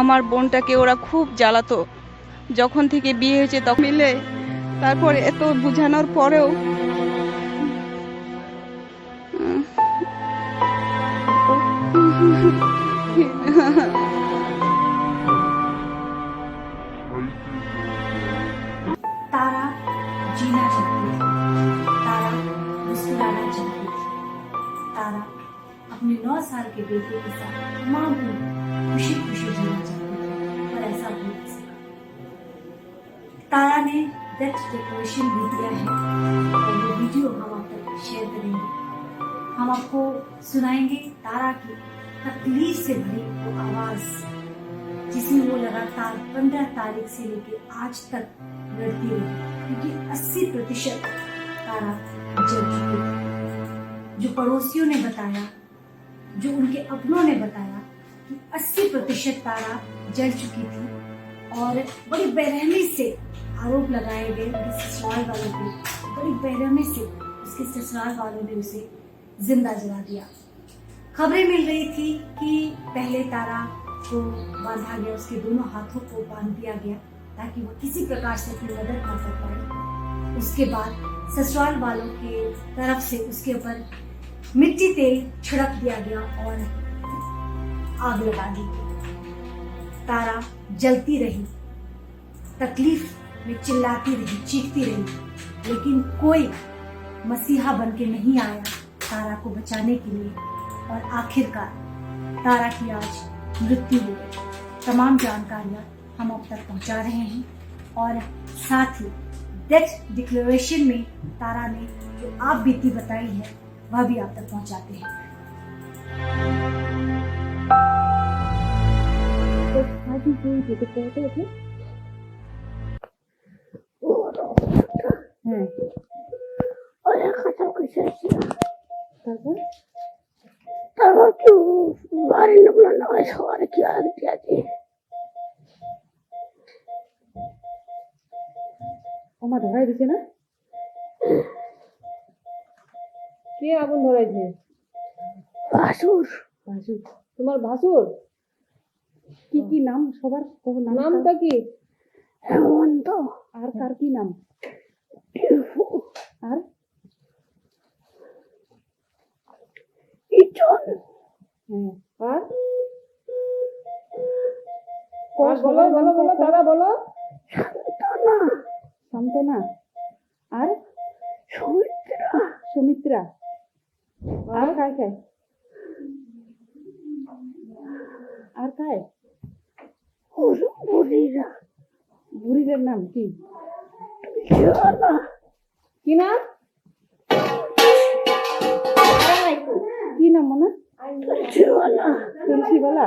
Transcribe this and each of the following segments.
আমার বোনটাকে ওরা খুব জ্বালাতো, যখন থেকে বিয়ে হয়েছে তখন মিলে। তারপরে এত বোঝানোর পরেও तारा जीना चाहती थी, तारा मुस्कुराना चाहती थी, तारा अपने 9 साल के बेटे के साथ मामूली खुशी खुशी जीना चाहती थी, पर ऐसा हो नहीं सका। तारा ने डेथ डिक्लेरेशन भी दिया है और वो वीडियो हम आप तक शेयर करेंगे। हम आपको सुनाएंगे तारा की तकलीफ से भरी वो आवाज, जिसमें वो लगातार 15 तारीख से लेकर आज तक लड़ती रही, क्योंकि 80% तारा जल चुकी थी। जो पड़ोसियों ने बताया, जो उनके अपनों ने बताया कि 80% तारा जल चुकी थी और बड़ी बेरहमी से आरोप लगाए गए उनके ससुराल वालों पे। बड़ी बेरहमी से उसके ससुराल वालों ने उसे जिंदा जला दिया। खबरें मिल रही थी कि पहले तारा को बांधा गया, उसके दोनों हाथों को बांध दिया गया ताकि वो किसी प्रकार से अपनी मदद ना कर पाए। उसके बाद ससुराल वालों के तरफ से उसके ऊपर मिट्टी तेल छिड़क दिया गया और आग लगा दी गई। तारा जलती रही, तकलीफ में चिल्लाती रही, चीखती रही, लेकिन कोई मसीहा बन के नहीं आया तारा को बचाने के लिए। और आखिरकार तारा की आज मृत्यु हो गई। तमाम जानकारियां हम अब तक पहुंचा रहे हैं और साथ ही डेथ डिक्लेरेशन में तारा ने जो आप बीती बताई है वह भी आप तक पहुंचाते हैं। তারপর কেউ বাড়ির লোক নয় সবার কি আগে আছে আমার ধরাই দিছে না? কে আগুন ধরাইছে? ভাসুর ভাসুর। তোমার ভাসুর? কি কি নাম সবার? নামটা কি? হেমন্ত। আর কার কি নাম? আর ইটন। আর বলো বলো বলো তারা বলো। শান্তনা। শান্তনা। আর সুমিত্রা। সুমিত্রা। আর কায় কায়? আর কায়? বুড়িরা। বুড়িদের নাম কি? তুলসীওয়ালা। কি নাম? কি নাম মনে? তুলসীওয়ালা। तुलसीवाला।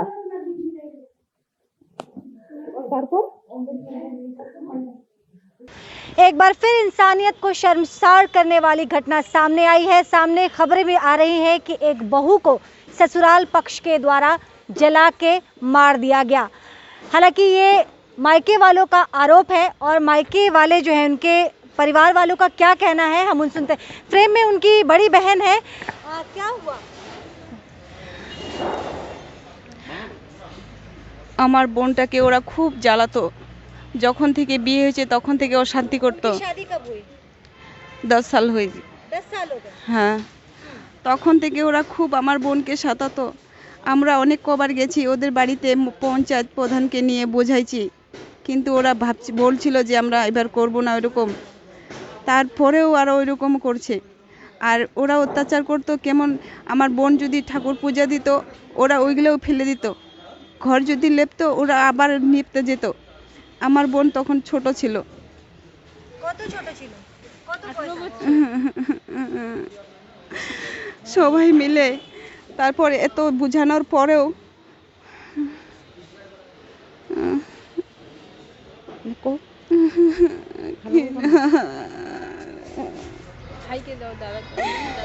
एक बार फिर इंसानियत को शर्मसार करने वाली घटना सामने आई है। सामने खबरें भी आ रही हैं कि एक बहू को ससुराल पक्ष के द्वारा जला के मार दिया गया। हालांकि ये मायके वालों का आरोप है और मायके वाले जो हैं उनके परिवार वालों का क्या कहना है हम उन सुनते हैं। फ्रेम में उनकी बड़ी बहन है। क्या हुआ? আমার বোনটাকে ওরা খুব জ্বালাতো, যখন থেকে বিয়ে হয়েছে তখন থেকে অশান্তি করতো। शादी कब हुई? 10 সাল হয়েছে। 10 साल हो गए। হ্যাঁ, তখন থেকে ওরা খুব আমার বোনকে সাতাতো। আমরা অনেক কবার গেছি ওদের বাড়িতে, পঞ্চায়েত প্রধানকে নিয়ে বোঝাইছি, কিন্তু ওরা বলছিল যে আমরা এবার করব না ওইরকম। তারপরেও আরও ওইরকম করছে। আর ওরা অত্যাচার করতো কেমন, আমার বোন যদি ঠাকুর পূজা দিত ওরা ওইগুলোও ফেলে দিত, ঘর যদি লেপতো ওরা আবার নিপতে যেত। আমার বোন তখন ছোট ছিল। কত ছোট ছিল? কত বয়স? সবাই মিলে তারপরে এত বোঝানোর পরেও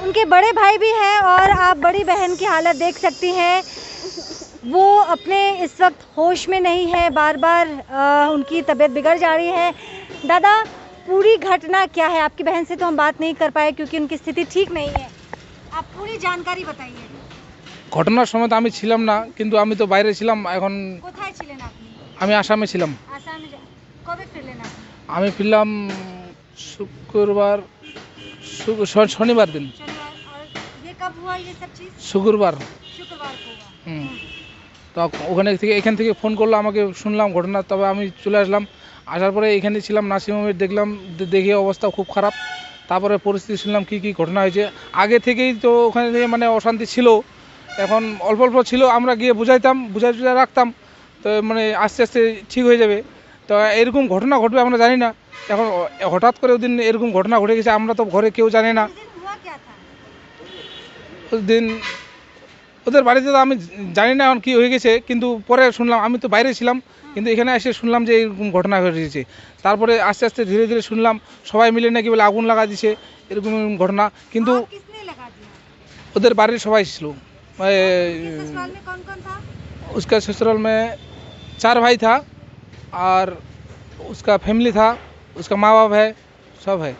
उनके बड़े भाई भी हैं और आप बड़ी बहन की हालत देख सकती हैं। वो अपने इस वक्त होश में नहीं है, बार बार उनकी तबीयत बिगड़ जा रही है। दादा, पूरी घटना क्या है? आपकी बहन से तो हम बात नहीं कर पाए क्योंकि उनकी स्थिति ठीक नहीं है। आप पूरी जानकारी बताइए। ঘটনার সময় তো আমি ছিলাম না, কিন্তু আমি তো বাইরে ছিলাম। এখন কোথায় ছিলেন আপনি? আমি আসামে ছিলাম। आसाम में कब फिरलेन आप আমি ফিরলাম শুক্রবার শনিবার দিন, शनिवार और ये कब हुआ ये सब चीज শুক্রবার। शुक्रवार को हुआ হুম। তো এখান থেকে ফোন করলো আমাকে, শুনলাম ঘটনা, তবে আমি চলে আসলাম। আসার পরে এখানে ছিলাম নার্সিংহোমে, দেখলাম, দেখে অবস্থা খুব খারাপ। তারপরে পরিস্থিতি শুনলাম কী ঘটনা হয়েছে। আগে থেকেই তো ওখানে থেকে মানে অশান্তি ছিল, এখন অল্প অল্প ছিল, আমরা গিয়ে বুঝাই রাখতাম, তো মানে আস্তে আস্তে ঠিক হয়ে যাবে। তো এরকম ঘটনা ঘটবে আমরা জানি না, এখন হঠাৎ করে ওদিন এরকম ঘটনা ঘটে গেছে, আমরা তো ঘরে কেউ জানে না। उस दिन हुआ क्या था ওদিন ওদের বাড়িতে তো আমি জানি না এখন কী হয়ে গেছে, কিন্তু পরে শুনলাম, আমি তো বাইরে ছিলাম, কিন্তু এখানে এসে শুনলাম যে এরকম ঘটনা ঘটেছে। তারপরে আস্তে আস্তে ধীরে ধীরে শুনলাম সবাই মিলে নাকি বলে আগুন লাগা দিছে, এরকম ঘটনা। কিন্তু आग किसने लगा दिया ওদের বাড়ির সবাই ছিল। आपके ससुराल में कौन कौन था उसका ससुराल में 4 भाई था और उसका फैमिली था, उसका माँ बाप है, सब है।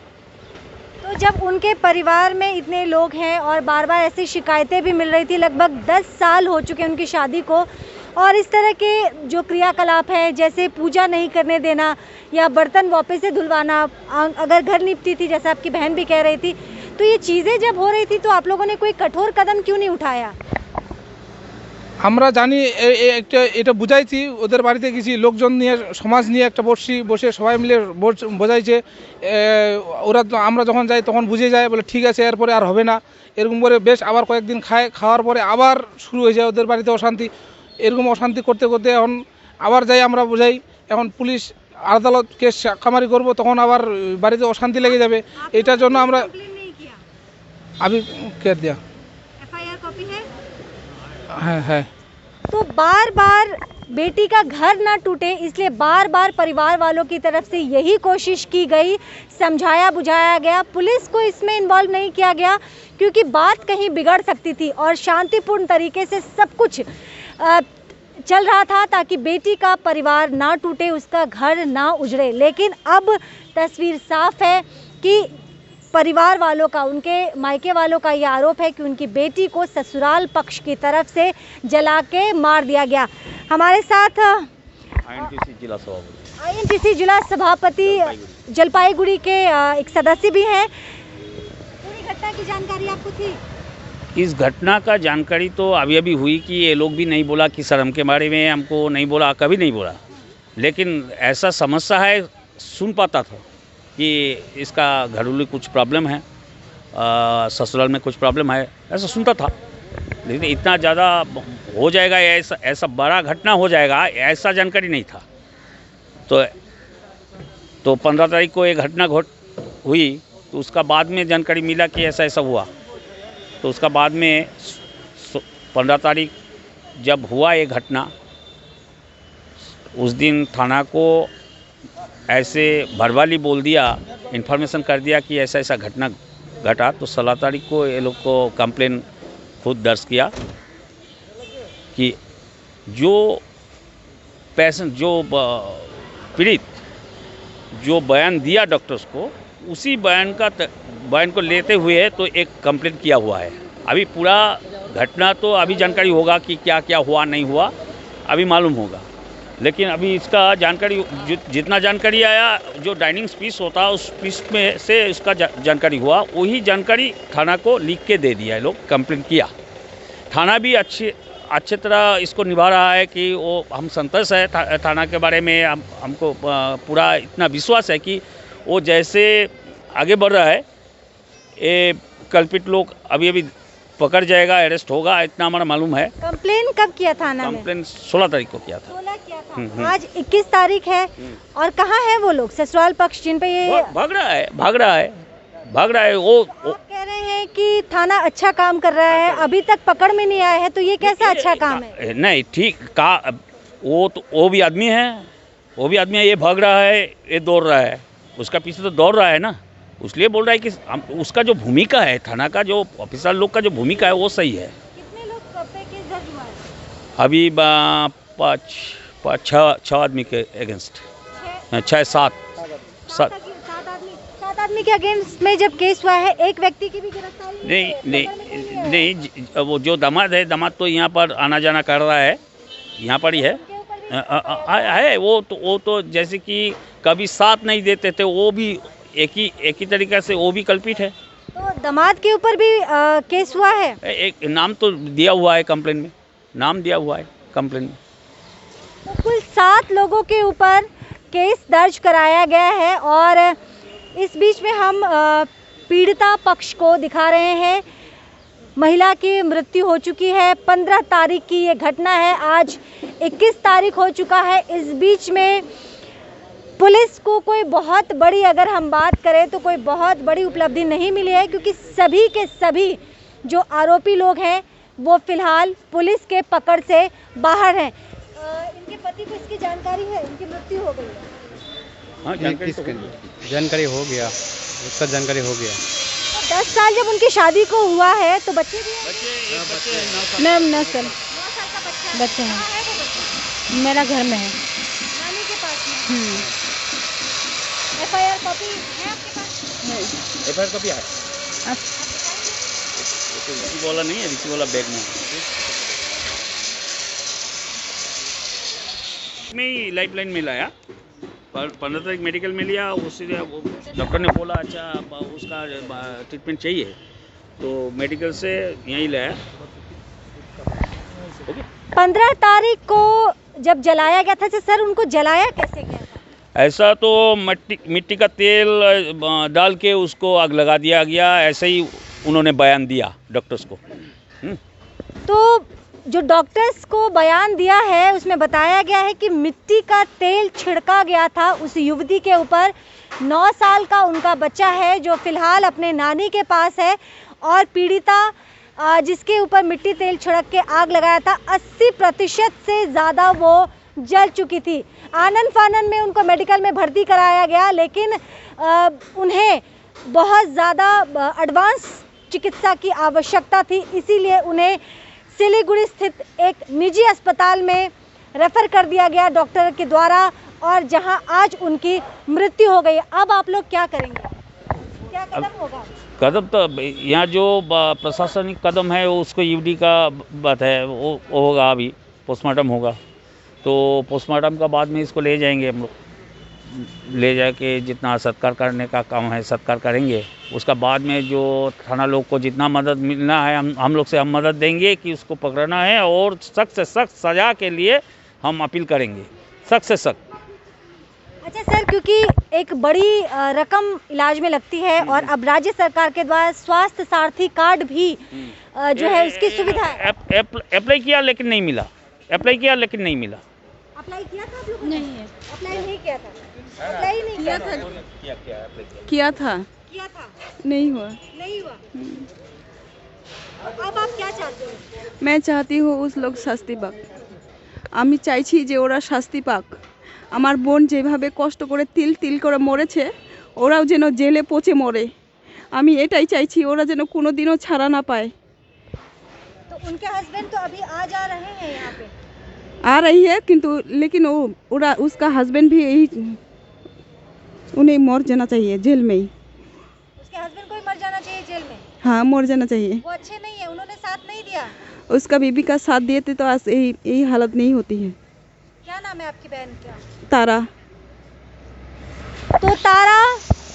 तो जब उनके परिवार में इतने लोग हैं और बार बार ऐसी शिकायतें भी मिल रही थी, लगभग 10 साल हो चुके उनकी शादी को, और इस तरह के जो क्रियाकलाप है जैसे पूजा नहीं करने देना या बर्तन वापस से धुलवाना, अगर घर निपटी थी जैसा आपकी बहन भी कह रही थी, तो ये चीज़ें जब हो रही थी तो आप लोगों ने कोई कठोर कदम क्यों नहीं उठाया আমরা জানি এটা বুঝাইছি, ওদের বাড়িতে গেছি, লোকজন নিয়ে, সমাজ নিয়ে একটা বসে সবাই মিলে বোঝাইছে। ওরা আমরা যখন যাই তখন বুঝে যায়, বলে ঠিক আছে এরপরে আর হবে না, এরকম করে বেশ আবার কয়েকদিন খাওয়ার পরে আবার শুরু হয়ে যায় ওদের বাড়িতে অশান্তি। এরকম অশান্তি করতে করতে এখন আবার যাই, আমরা বোঝাই, এখন পুলিশ আদালত কেস কামারি করবো, তখন আবার বাড়িতে অশান্তি লেগে যাবে। এটার জন্য আমরা আবি কে দিয়া FIR कॉपी है হ্যাঁ হ্যাঁ तो बार बार बेटी का घर ना टूटे इसलिए बार बार परिवार वालों की तरफ से यही कोशिश की गई, समझाया बुझाया गया, पुलिस को इसमें इन्वॉल्व नहीं किया गया क्योंकि बात कहीं बिगड़ सकती थी और शांतिपूर्ण तरीके से सब कुछ चल रहा था ताकि बेटी का परिवार ना टूटे, उसका घर ना उजड़े। लेकिन अब तस्वीर साफ है कि परिवार वालों का, उनके मायके वालों का ये आरोप है कि उनकी बेटी को ससुराल पक्ष की तरफ से जला के मार दिया गया। हमारे साथ INTC जिला सभापति जलपाईगुड़ी के एक सदस्य भी हैं। पूरी घटना की जानकारी आपको थी? इस घटना का जानकारी तो अभी हुई कि ये लोग भी नहीं बोला कि सर हमके बारे में हमको नहीं बोला, कभी नहीं बोला, लेकिन ऐसा समस्या है, सुन पाता था कि इसका घरेलू कुछ प्रॉब्लम है, ससुराल में कुछ प्रॉब्लम है, ऐसा सुनता था। लेकिन इतना ज़्यादा हो जाएगा, ऐसा बड़ा घटना हो जाएगा, ऐसा जानकारी नहीं था। तो 15 तारीख को ये घटना हुई, तो उसका बाद में जानकारी मिला कि ऐसा ऐसा हुआ। तो उसका बाद में 15 तारीख जब हुआ ये घटना, उस दिन थाना को ऐसे भरवाली बोल दिया, इन्फॉर्मेशन कर दिया कि ऐसा ऐसा घटना घटा। तो 16 तारीख को ये लोग को कंप्लेन खुद दर्ज किया कि जो पेशेंट, जो पीड़ित जो बयान दिया डॉक्टर्स को, उसी बयान को लेते हुए तो एक कंप्लेन किया हुआ है। अभी पूरा घटना तो अभी जानकारी होगा कि क्या क्या हुआ नहीं हुआ, अभी मालूम होगा। लेकिन अभी इसका जानकारी जितना जानकारी आया, जो डाइनिंग स्पीस होता है उस स्पीस में से उसका जानकारी हुआ, वही जानकारी थाना को लिख के दे दिया है लोग, कंप्लेन किया। थाना भी अच्छे तरह इसको निभा रहा है कि वो हम संतोष है थाना के बारे में, हमको पूरा इतना विश्वास है कि वो जैसे आगे बढ़ रहा है, ये कल्पित लोग अभी पकड़ जाएगा, अरेस्ट होगा, इतना हमारा मालूम है। कंप्लेन कब किया थाना में? कंप्लेन 16 तारीख को किया था। 16 किया था। आज 21 तारीख है और कहाँ है वो लोग, ससुराल पक्ष जिन पे ये भाग रहा है। वो आप कह रहे हैं कि थाना अच्छा काम कर रहा है, अभी तक पकड़ में नहीं आया है, तो ये कैसा अच्छा काम है? नहीं ठीक का, वो भी आदमी है, ये भाग रहा है, ये दौड़ रहा है, उसका पीछे तो दौड़ रहा है ना, इसलिए बोल रहा है कि उसका जो भूमिका है, थाना का जो ऑफिसर लोग का जो भूमिका है वो सही है। कितने लोग पे केस दर्ज हुआ है? अभी 6 आदमी के अगेंस्ट, 6-7 आदमी के अगेंस्ट में जब केस हुआ है, एक व्यक्ति की भी गिरफ्तारी नहीं, वो जो दामाद है, दामाद तो यहाँ पर आना जाना कर रहा है, यहाँ पर ही है। उनके ऊपर भी है वो तो जैसे कि कभी साथ नहीं देते थे, वो भी एक ही तरीके से वो भी कल्पित है। तो दामाद के ऊपर भी केस हुआ है? एक नाम तो दिया हुआ है कंप्लेन में, नाम दिया हुआ है कंप्लेन में। तो कुल 7 लोगों के ऊपर केस दर्ज कराया गया है और इस बीच में हम पीड़िता पक्ष को दिखा रहे हैं। महिला की मृत्यु हो चुकी है, 15 तारीख की ये घटना है, आज 21 तारीख हो चुका है। इस बीच में पुलिस को कोई बहुत बड़ी, अगर हम बात करें तो कोई बहुत बड़ी उपलब्धि नहीं मिली है, क्योंकि सभी के सभी जो आरोपी लोग हैं वो फिलहाल पुलिस के पकड़ से बाहर हैं। इनके पति को इसकी जानकारी है, इनकी मृत्यु हो गई है। हाँ, जानकारी हो गया, उसका जानकारी हो गया। 10 साल जब उनकी शादी को हुआ है तो बच्चे भी हैं? मैम 9 साल 9 साल का बच्चा बच्चे हैं। कहाँ है वो बच्चा? मेरा घर में है। नानी के पास में। FIR कॉपी है आपके पास? FIR कॉपी है? रिसीव वाला नहीं है, रिसीव वाला बैग में ही लाइफलाइन में लाया, 15 तारीख मेडिकल में लिया। उससे डॉक्टर ने बोला अच्छा उसका ट्रीटमेंट चाहिए, तो मेडिकल से यहीं लाया। ओके। 15 तारीख को जब जलाया गया था, अच्छा सर उनको जलाया कैसे गया था? ऐसा तो मिट्टी का तेल डाल के उसको आग लगा दिया गया, ऐसे ही उन्होंने बयान दिया डॉक्टर्स को। तो जो डॉक्टर्स को बयान दिया है उसमें बताया गया है कि मिट्टी का तेल छिड़का गया था उस युवती के ऊपर। 9 साल का उनका बच्चा है जो फिलहाल अपने नानी के पास है, और पीड़िता जिसके ऊपर मिट्टी तेल छिड़क के आग लगाया था 80% से ज़्यादा वो जल चुकी थी। आनन फानन में उनको मेडिकल में भर्ती कराया गया, लेकिन उन्हें बहुत ज़्यादा एडवांस चिकित्सा की आवश्यकता थी, इसीलिए उन्हें सिलीगुड़ी स्थित एक निजी अस्पताल में रेफर कर दिया गया डॉक्टर के द्वारा, और जहां आज उनकी मृत्यु हो गई। अब आप लोग क्या करेंगे, क्या कदम होगा? कदम तो यहाँ जो प्रशासनिक कदम है वो उसको यूडी का बात है, वो होगा, अभी पोस्टमार्टम होगा, तो पोस्टमार्टम का बाद में इसको ले जाएंगे हम लोग, ले जाके जितना सत्कार करने का काम है सत्कार करेंगे। उसका बाद में जो थाना लोग को जितना मदद मिलना है हम लोग से हम मदद देंगे कि उसको पकड़ना है, और सख्त से सख्त सज़ा के लिए हम अपील करेंगे, सख्त से सख्त। अच्छा सर, क्योंकि एक बड़ी रकम इलाज में लगती है और अब राज्य सरकार के द्वारा स्वास्थ्य सारथी कार्ड भी जो है उसकी सुविधा है। अप्लाई किया लेकिन नहीं मिला, अप्लाई किया लेकिन नहीं मिला। अप्लाई किया था आप लोगों ने? नहीं है। अप्लाई नहीं किया था? अप्लाई नहीं किया था? किया था नहीं हुआ। नहीं हुआ। अब आप क्या चाहते हो? मैं चाहती हूँ उस लोग শাস্তি পাক। আমি চাইছি যে ওরা শাস্তি পাক। আমার বোন যেভাবে কষ্ট করে তিল তিল করে মরেছে, ওরাও যেন জেলে পচে মরে। আমি এটাই চাইছি, ওরা যেন কোনোদিনও ছাড়া না পায়। तो उनके हस्बैंड तो अभी आ जा रहे हैं यहाँ पे? आ रही है, किंतु लेकिन उसका हस्बैंड भी यही, उन्हें मर जाना चाहिए जेल में ही। उसके हस्बैंड को ही मर जाना चाहिए जेल में? हाँ, मर जाना चाहिए। वो अच्छे नहीं है, उन्होंने साथ नहीं दिया? उसका बीबी का साथ दिए थे तो आज यही हालत नहीं होती है। क्या नाम है आपकी बहन का? तारा। तो तारा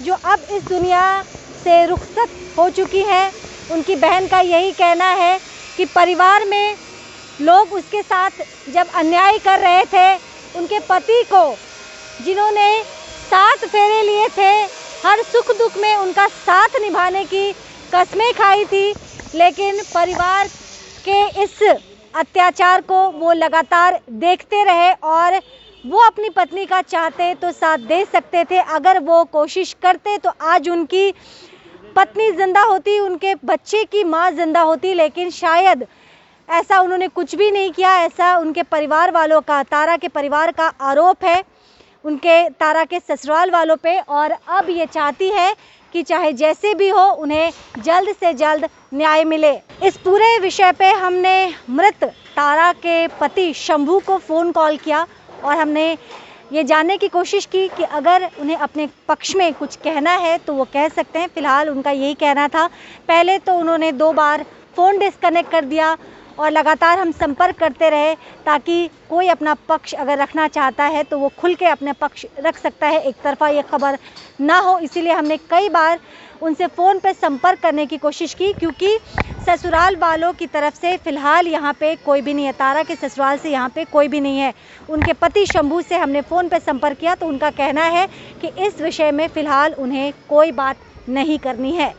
जो अब इस दुनिया से रुखसत हो चुकी है, उनकी बहन का यही कहना है कि परिवार में लोग उसके साथ जब अन्याय कर रहे थे, उनके पति को जिन्होंने 7 फेरे लिए थे, हर सुख दुख में उनका साथ निभाने की कस्में खाई थी, लेकिन परिवार के इस अत्याचार को वो लगातार देखते रहे, और वो अपनी पत्नी का चाहते तो साथ दे सकते थे। अगर वो कोशिश करते तो आज उनकी पत्नी जिंदा होती, उनके बच्चे की माँ जिंदा होती, लेकिन शायद ऐसा उन्होंने कुछ भी नहीं किया। ऐसा उनके परिवार वालों का, तारा के परिवार का आरोप है उनके तारा के ससुराल वालों पे, और अब ये चाहती है कि चाहे जैसे भी हो उन्हें जल्द से जल्द न्याय मिले। इस पूरे विषय पे हमने मृत तारा के पति शंभू को फ़ोन कॉल किया और हमने ये जानने की कोशिश की कि अगर उन्हें अपने पक्ष में कुछ कहना है तो वो कह सकते हैं। फ़िलहाल उनका यही कहना था। पहले तो उन्होंने 2 बार फ़ोन डिस्कनेक्ट कर दिया और लगातार हम संपर्क करते रहे ताकि कोई अपना पक्ष अगर रखना चाहता है तो वो खुल के अपने पक्ष रख सकता है, एक तरफा ये खबर ना हो। इसीलिए हमने कई बार उनसे फ़ोन पे संपर्क करने की कोशिश की, क्योंकि ससुराल वालों की तरफ से फ़िलहाल यहाँ पे कोई भी नहीं है। तारा के ससुराल से यहाँ पे कोई भी नहीं है। उनके पति शंभू से हमने फ़ोन पे संपर्क किया तो उनका कहना है कि इस विषय में फ़िलहाल उन्हें कोई बात नहीं करनी है।